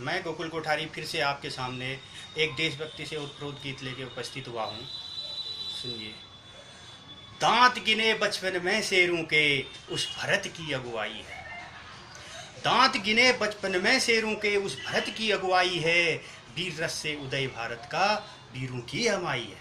मैं गोकुल कोठारी फिर से आपके सामने एक देशभक्ति से उत्प्रोत गीत लेके उपस्थित हुआ हूँ। सुनिए। दांत गिने बचपन में शेरों के उस भरत की अगुवाई है। दांत गिने बचपन में शेरों के उस भरत की अगुवाई है। वीर रस से उदय भारत का वीरों की हमाई है।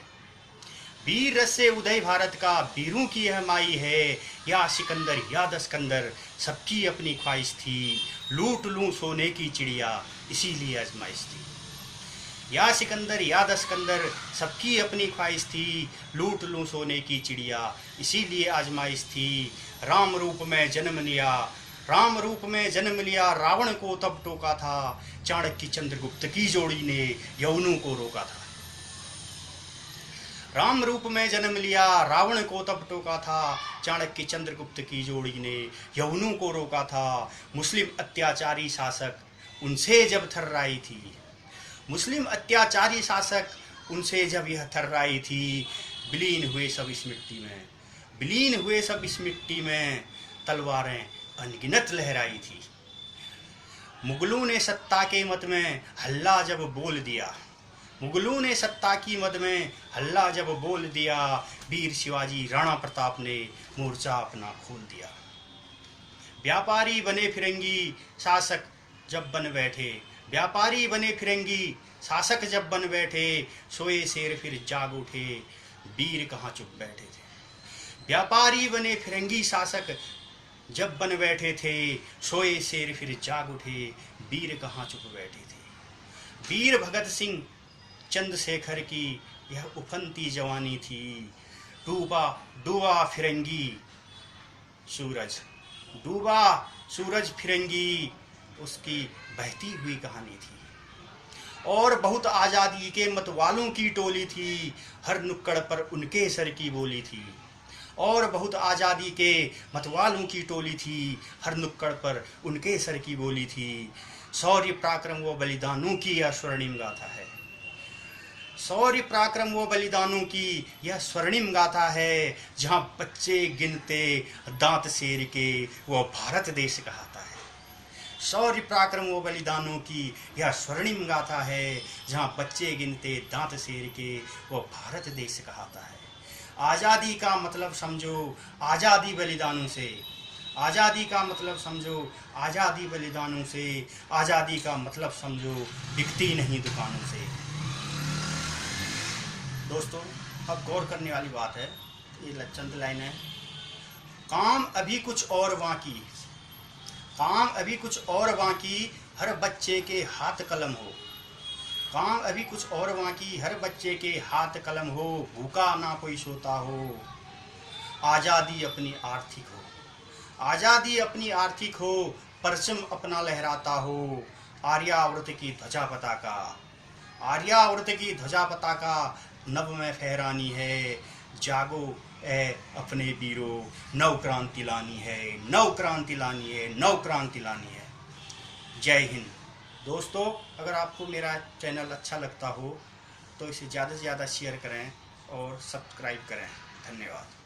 वीर रस से उदय भारत का वीरों की हमाई है। या सिकंदर या दस्कंदर सबकी अपनी ख्वाहिश थी। लूट लूं सोने की चिड़िया इसीलिए आजमाइश थी। या सिकंदर या दस्कंदर सबकी अपनी ख्वाहिश थी। लूट लूं सोने की चिड़िया इसीलिए आजमाइश थी। राम रूप में जन्म लिया राम रूप में जन्म लिया रावण को तब टोका था। चाणक्य चंद्रगुप्त की जोड़ी ने यवनों को रोका था। राम रूप में जन्म लिया रावण को तब टोका था। चाणक्य चंद्रगुप्त की जोड़ी ने यवनों को रोका था। मुस्लिम अत्याचारी शासक उनसे जब थर्राई थी। मुस्लिम अत्याचारी शासक उनसे जब यह थर्राई थी। विलीन हुए सब इस मिट्टी में विलीन हुए सब इस मिट्टी में। तलवारें अनगिनत लहराई थी। मुगलों ने सत्ता के मत में हल्ला जब बोल दिया। मुगलों ने सत्ता की मद में हल्ला जब बोल दिया। वीर शिवाजी राणा प्रताप ने मोर्चा अपना खोल दिया। व्यापारी बने फिरंगी शासक जब बन बैठे। व्यापारी बने फिरंगी शासक जब बन बैठे। सोए शेर फिर जाग उठे वीर कहाँ चुप बैठे थे। व्यापारी बने फिरंगी शासक जब बन बैठे थे। सोए शेर फिर जाग उठे वीर कहाँ चुप बैठे थे। वीर भगत सिंह चंद्रशेखर की यह उफनती जवानी थी। डूबा डूबा फिरंगी सूरज डूबा सूरज फिरंगी उसकी बहती हुई कहानी थी। और बहुत आज़ादी के मतवालों की टोली थी। हर नुक्कड़ पर उनके सर की बोली थी। और बहुत आज़ादी के मतवालों की टोली थी। हर नुक्कड़ पर उनके सर की बोली थी। शौर्य पराक्रम व बलिदानों की यह स्वर्णिम गाथा है। शौर्य पराक्रम व बलिदानों की यह स्वर्णिम गाथा है। जहाँ बच्चे गिनते दांत शेर के वह भारत देश कहता है। शौर्य पराक्रम व बलिदानों की यह स्वर्णिम गाथा है। जहाँ बच्चे गिनते दांत शेर के वह भारत देश कहता है। आज़ादी का मतलब समझो आज़ादी बलिदानों से। आज़ादी का मतलब समझो आज़ादी बलिदानों से। आज़ादी का मतलब समझो बिकती नहीं दुकानों से। दोस्तों, अब गौर करने वाली बात है। ये चंद लाइन है। काम अभी कुछ और बाकी काम अभी कुछ और बाकी हर बच्चे के हाथ कलम हो। काम अभी कुछ और बाकी हर बच्चे के हाथ कलम हो। भूखा ना कोई सोता हो। आज़ादी अपनी आर्थिक हो। आज़ादी अपनी आर्थिक हो। परचम अपना लहराता हो। आर्यावर्त की ध्वजा पताका आर्यावर्त की ध्वजा पताका नभ में फहरानी है। जागो ए अपने वीरों नव क्रांति लानी है। नव क्रांति लानी है। नव क्रांति लानी है। जय हिंद। दोस्तों, अगर आपको मेरा चैनल अच्छा लगता हो तो इसे ज़्यादा से ज़्यादा शेयर करें और सब्सक्राइब करें। धन्यवाद।